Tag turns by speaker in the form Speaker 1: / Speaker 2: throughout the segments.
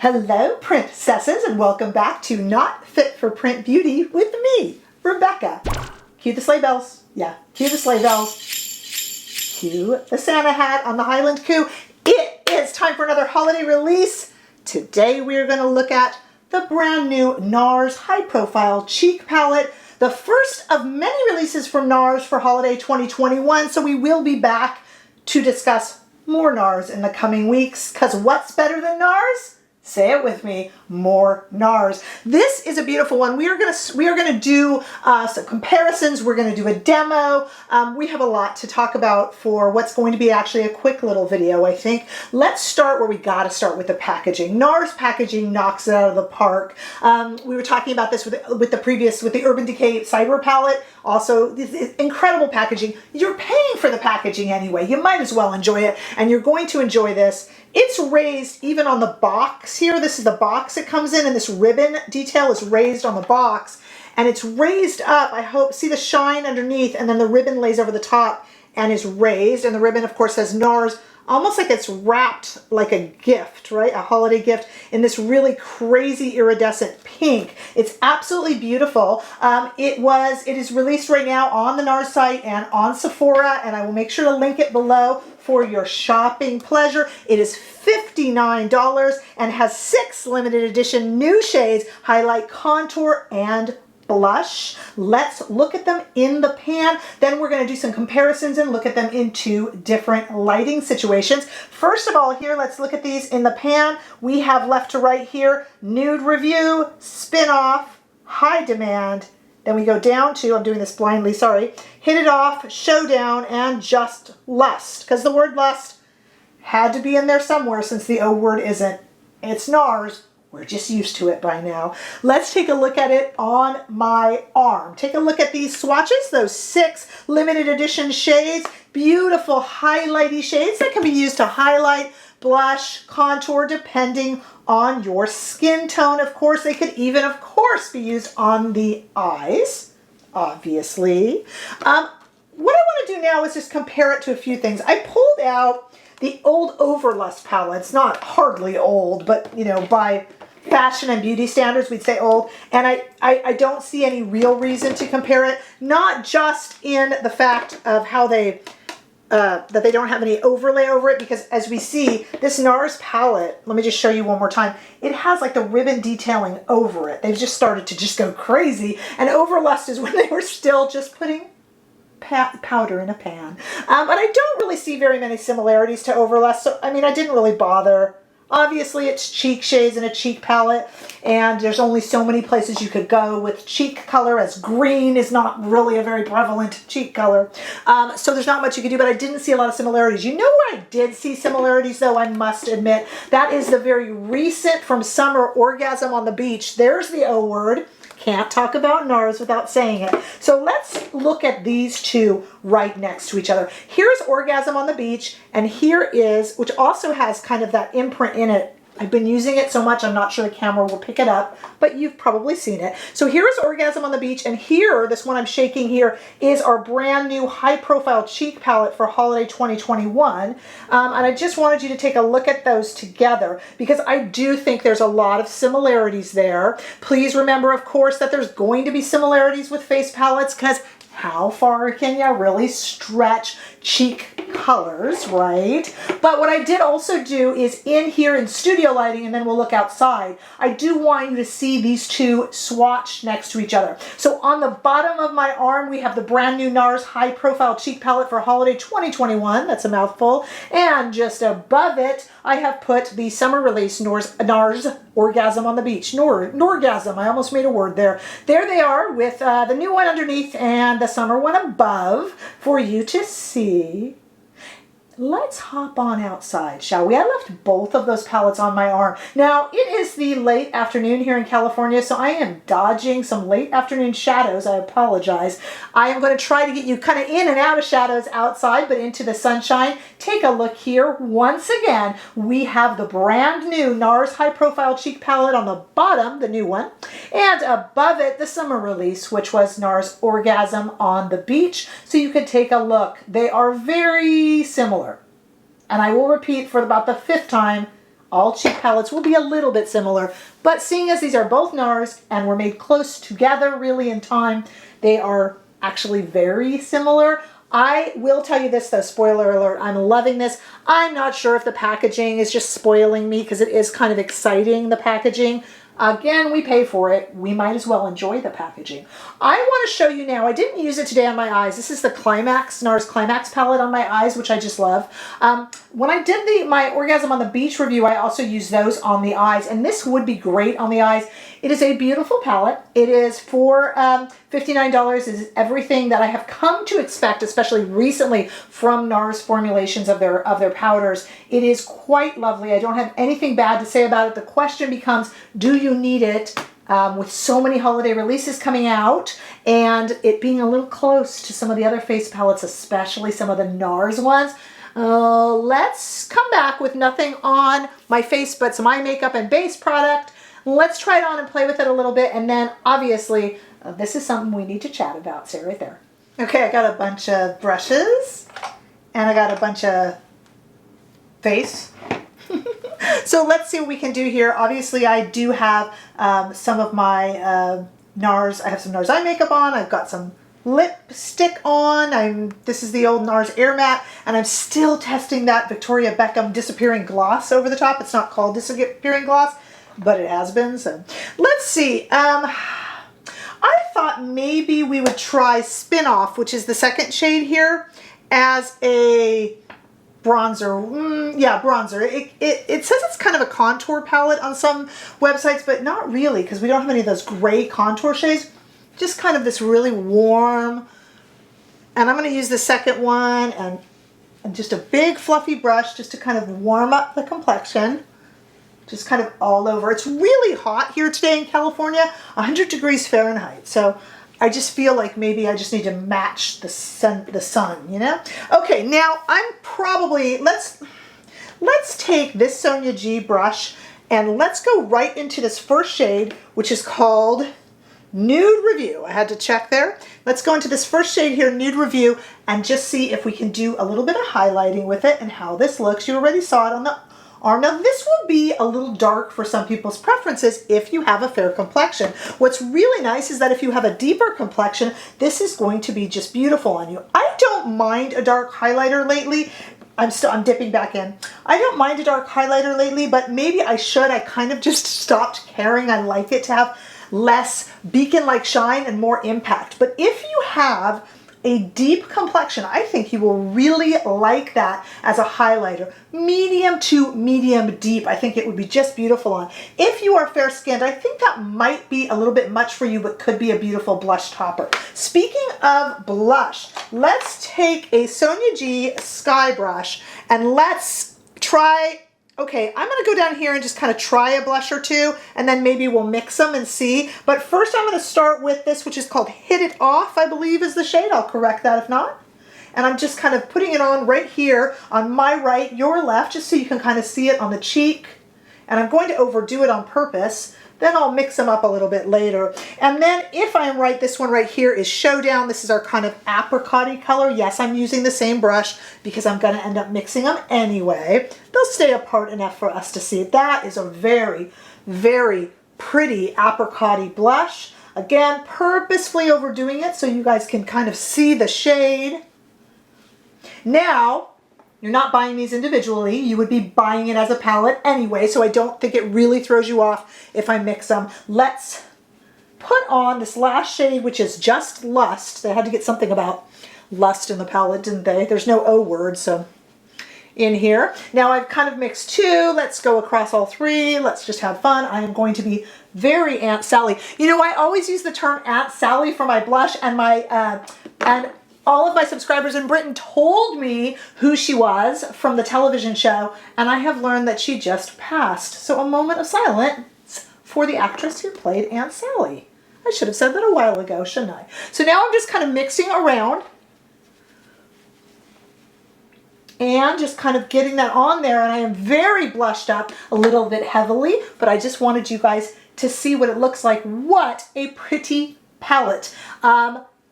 Speaker 1: Hello, princesses, and welcome back to Not Fit for Print Beauty with me, Rebecca. Cue the sleigh bells. Yeah, cue the sleigh bells. Cue the Santa hat on the Highland Coo. It is time for another holiday release. Today we are going to look at the brand new Nars High Profile Cheek Palette, the first of many releases from Nars for holiday 2021, so we will be back to discuss more Nars in the coming weeks, because what's better than Nars? Say it with me, more Nars. This is a beautiful one. We are gonna do some comparisons. We're gonna do a demo. We have a lot to talk about for what's going to be actually a quick little video, I think. Let's start where we gotta start, with the packaging. Nars packaging knocks it out of the park. We were talking about this with the Urban Decay Cyber palette. Also, this incredible packaging. You're paying for the packaging anyway. You might as well enjoy it, and you're going to enjoy this. It's raised even on the box here. This is the box it comes in, and this ribbon detail is raised on the box, and it's raised up. I hope, see the shine underneath, and then the ribbon lays over the top and is raised, and the ribbon, of course, says Nars, almost like it's wrapped like a gift, right? A holiday gift in this really crazy iridescent pink. It's absolutely beautiful. It is released right now on the Nars site and on Sephora, and I will make sure to link it below for your shopping pleasure. It is $59 and has 6 limited edition new shades, highlight, contour, and blush. Let's look at them in the pan. Then we're going to do some comparisons and look at them in 2 different lighting situations. First of all, here, let's look at these in the pan. We have left to right here, Nude Review, Spin Off, High Demand. Then we go down to, I'm doing this blindly, sorry, Hit It Off, Showdown, and Just Lust. Because the word lust had to be in there somewhere, since the O word isn't. It's Nars. We're just used to it by now. Let's take a look at it on my arm. Take a look at these swatches, those 6 limited edition shades. Beautiful highlighty shades that can be used to highlight, blush, contour, depending on your skin tone. Of course, they could even, of course, be used on the eyes, obviously. What I want to do now is just compare it to a few things. I pulled out the old Overlust palette. It's not hardly old, but, you know, by fashion and beauty standards, we'd say old. And I don't see any real reason to compare it, not just in the fact of how they, that they don't have any overlay over it, because as we see, this Nars palette, let me just show you one more time, it has like the ribbon detailing over it. They've just started to just go crazy. And Overlust is when they were still just putting powder in a pan. But I don't really see very many similarities to Overlust, so I mean, I didn't really bother. Obviously, it's cheek shades in a cheek palette, and there's only so many places you could go with cheek color, as green is not really a very prevalent cheek color. So there's not much you could do, but I didn't see a lot of similarities. You know where I did see similarities, though, I must admit? That is the very recent From Summer Orgasm on the Beach. There's the O word. Can't talk about Nars without saying it. So let's look at these 2 right next to each other. Here's Orgasm on the Beach, and here is, which also has kind of that imprint in it. I've been using it so much, I'm not sure the camera will pick it up, but you've probably seen it. So here is Orgasm on the Beach, and here, this one I'm shaking here, is our brand new High Profile Cheek Palette for holiday 2021. And I just wanted you to take a look at those together, because I do think there's a lot of similarities there. Please remember, of course, that there's going to be similarities with face palettes, because how far can you really stretch cheek colors, right? But what I did also do is in here in studio lighting, and then we'll look outside, I do want you to see these 2 swatched next to each other. So on the bottom of my arm, we have the brand new Nars High Profile Cheek Palette for holiday 2021. That's a mouthful. And just above it, I have put the summer release Nars Orgasm on the Beach. Norgasm, I almost made a word there. There they are, with the new one underneath and the summer one above for you to see. Let's hop on outside, shall we? I left both of those palettes on my arm. Now, it is the late afternoon here in California, so I am dodging some late afternoon shadows. I apologize. I am going to try to get you kind of in and out of shadows outside, but into the sunshine. Take a look here. Once again, we have the brand new Nars High Profile Cheek Palette on the bottom, the new one, and above it, the summer release, which was Nars Orgasm on the Beach. So you could take a look. They are very similar. And I will repeat for about the 5th time, All cheap palettes will be a little bit similar, but seeing as these are both Nars and were made close together really in time, they are actually very similar. I will tell you this though, spoiler alert, I'm loving this. I'm not sure if the packaging is just spoiling me because it is kind of exciting, the packaging. Again, we pay for it. We might as well enjoy the packaging. I want to show you now, I didn't use it today on my eyes. This is the Climax, Nars Climax palette on my eyes, which I just love. When I did my Orgasm on the Beach review, I also used those on the eyes, and this would be great on the eyes. It is a beautiful palette. It is for $59. It is everything that I have come to expect, especially recently from Nars formulations of their powders. It is quite lovely. I don't have anything bad to say about it. The question becomes, do you need it? With so many holiday releases coming out and it being a little close to some of the other face palettes, especially some of the Nars ones. Let's come back with nothing on my face but some eye makeup and base product. Let's try it on and play with it a little bit, and then obviously this is something we need to chat about. See right there. Okay, I got a bunch of brushes and I got a bunch of face. So let's see what we can do here. Obviously I do have some of my Nars. I have some Nars eye makeup on. I've got some lipstick on. This is the old Nars Air Matte, and I'm still testing that Victoria Beckham Disappearing Gloss over the top. It's not called Disappearing Gloss, but it has been. So let's see. I thought maybe we would try Spin Off, which is the second shade here, as a bronzer. Yeah, bronzer. It says it's kind of a contour palette on some websites, but not really, because we don't have any of those gray contour shades. Just kind of this really warm. And I'm going to use the second one and just a big fluffy brush just to kind of warm up the complexion. Just kind of all over. It's really hot here today in California, 100 degrees Fahrenheit. So I just feel like maybe I just need to match the sun, you know? Okay, now I'm probably, let's take this Sonia G brush and let's go right into this first shade, which is called Nude Review. I had to check there. Let's go into this first shade here, Nude Review, and just see if we can do a little bit of highlighting with it and how this looks. You already saw it on the arm. Now this will be a little dark for some people's preferences if you have a fair complexion. What's really nice is that if you have a deeper complexion, this is going to be just beautiful on you. I don't mind a dark highlighter lately. I'm dipping back in. I don't mind a dark highlighter lately, but maybe I should. I kind of just stopped caring. I like it to have less beacon-like shine and more impact. But if you have a deep complexion, I think you will really like that as a highlighter. Medium to medium deep, I think it would be just beautiful on. If you are fair-skinned, I think that might be a little bit much for you, but could be a beautiful blush topper. Speaking of blush, let's take a Sonia G Sky brush and let's try. Okay, I'm going to go down here and just kind of try a blush or two, and then maybe we'll mix them and see. But first I'm going to start with this, which is called Hit It Off, I believe is the shade. I'll correct that if not. And I'm just kind of putting it on right here on my right, your left, just so you can kind of see it on the cheek. And I'm going to overdo it on purpose. Then I'll mix them up a little bit later. And then if I'm right, this one right here is Showdown. This is our kind of apricot-y color. Yes, I'm using the same brush because I'm going to end up mixing them anyway. They'll stay apart enough for us to see it. That is a very, very pretty apricot-y blush. Again, purposefully overdoing it so you guys can kind of see the shade. Now, you're not buying these individually. You would be buying it as a palette anyway, so I don't think it really throws you off if I mix them. Let's put on this last shade, which is Just Lust. They had to get something about lust in the palette, didn't they? There's no O word, so in here. Now I've kind of mixed two. Let's go across all three. Let's just have fun. I am going to be very Aunt Sally. You know, I always use the term Aunt Sally for my blush, and all of my subscribers in Britain told me who she was from the television show, and I have learned that she just passed. So a moment of silence for the actress who played Aunt Sally. I should have said that a while ago, shouldn't I? So now I'm just kind of mixing around and just kind of getting that on there, and I am very blushed up a little bit heavily, but I just wanted you guys to see what it looks like. What a pretty palette.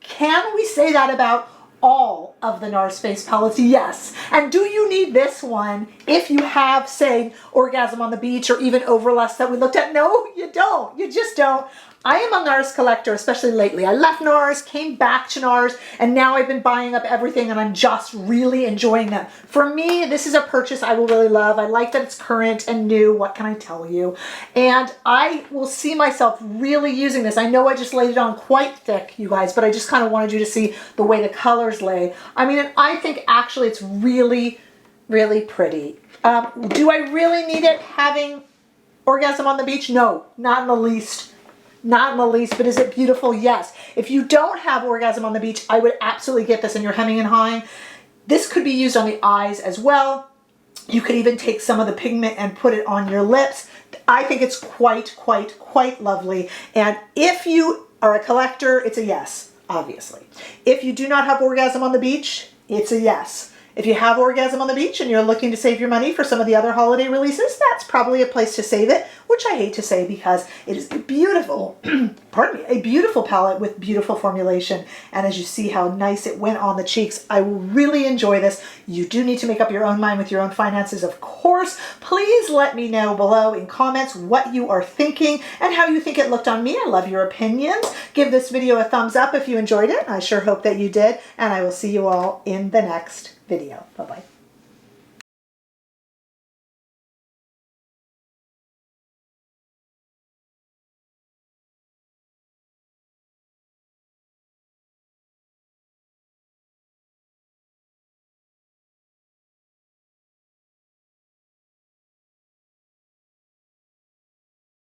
Speaker 1: Can we say that about all of the Nars face palettes, yes. And do you need this one if you have, say, Orgasm on the Beach or even Overlust that we looked at? No, you don't. You just don't. I am a Nars collector, especially lately. I left Nars, came back to Nars, and now I've been buying up everything and I'm just really enjoying them. For me, this is a purchase I will really love. I like that it's current and new. What can I tell you? And I will see myself really using this. I know I just laid it on quite thick, you guys, but I just kind of wanted you to see the way the colors lay. I mean, and I think actually it's really, really pretty. Do I really need it having Orgasm on the Beach? No, not in the least. Not in the least, but is it beautiful? Yes. If you don't have Orgasm on the Beach, I would absolutely get this in your hemming and hawing. This could be used on the eyes as well. You could even take some of the pigment and put it on your lips. I think it's quite lovely. And if you are a collector, it's a yes, obviously. If you do not have Orgasm on the Beach, it's a yes. If you have Orgasm on the Beach and you're looking to save your money for some of the other holiday releases, that's probably a place to save it, which I hate to say because it is a beautiful, pardon me, a beautiful palette with beautiful formulation. And as you see how nice it went on the cheeks, I will really enjoy this. You do need to make up your own mind with your own finances, of course. Please let me know below in comments what you are thinking and how you think it looked on me. I love your opinions. Give this video a thumbs up if you enjoyed it. I sure hope that you did. And I will see you all in the next video. Bye-bye.